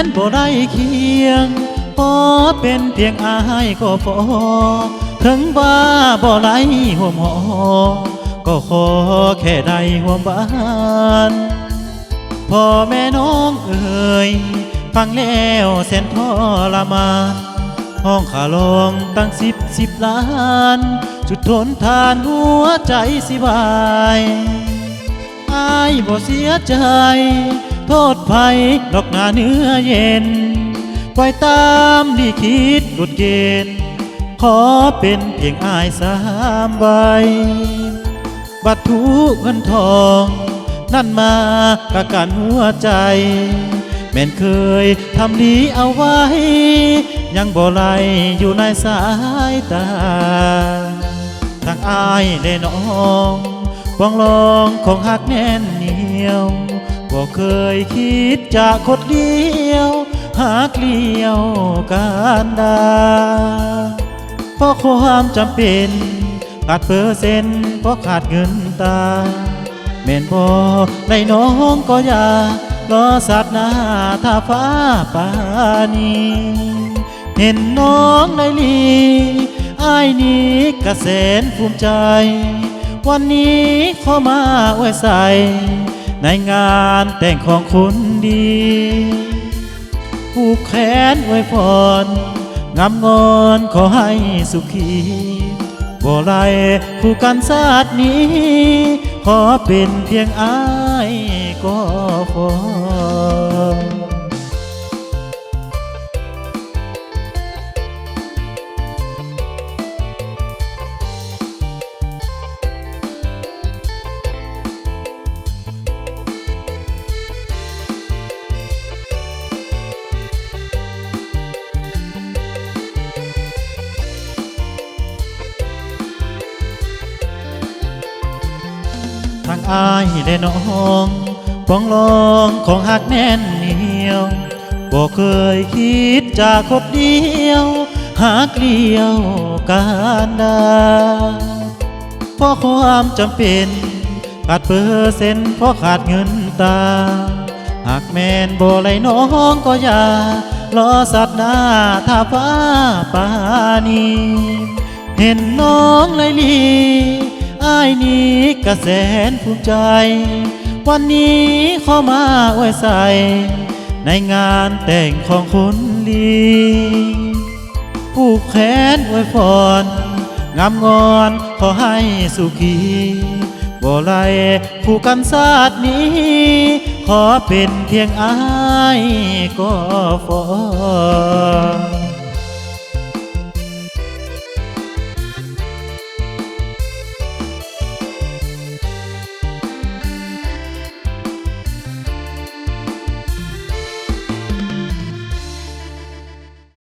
นบ่ได้เคียงพอเป็นเพียงอายก็พอถึงว่าบ่ไหลห่วมหอก็ขอแค่ได้ห่วมบ้านพ่อแม่น้องเอ๋ยฟังแล้วแสนทรมานห้องขาลงตั้ง10 ล้านจุดทนทานหัวใจสิบายอายบ่เสียใจโทษภัยดอกหน้าเนื้อเย็นปล่อยตามลิขิตกฎเกณฑ์ขอเป็นเพียงอาย3 ใบบัตรทุกเงินทองนั่นมากะกันหัวใจแม่นเคยทำดีเอาไว้ยังบ่ไหลอยู่ในสายตาทางอายได้น้องปองลองของหักแน่นเหนียวบ่เคยคิดจะคดเดียวหากเลี้ยวการดาเพราะความจำเป็นขาดเปอร์เซ็นต์เพราะขาดเงินตาแม่นบ่ได้น้องก็อย่ารอสัตว์หน้าถ้าฟ้าปานีเห็นน้องในลีอ้ายนี้กระแสนภูมิใจวันนี้ขอมาอวยใส่ในงานแต่งของคนดีผูกแขนอวยพรงามงอนขอให้สุขีบ่ไหลคู่กันชาตินี้ขอเป็นเพียงอ้ายก็พอทางอายได้น้องปองลองของหักแน่นเหนียวบ่เคยคิดจะคดเดียวหากเลี้ยวการดาเพราะความจำเป็นขาดเปอร์เซ็นต์เพราะขาดเงินตาหากแม่นบ่ไหลน้องก็อย่ารอสัตว์หน้าถ้าฟ้าปานีเห็นน้องไหลลีอ้ายนี้กระแสนภูมิใจวันนี้ขอมาอวยใส่ในงานแต่งของคนดีผูกแขนอวยพรงามงอนขอให้สุขีบ่ไหลคู่กันชาตินี้ขอเป็นเพียงอ้ายก็พอ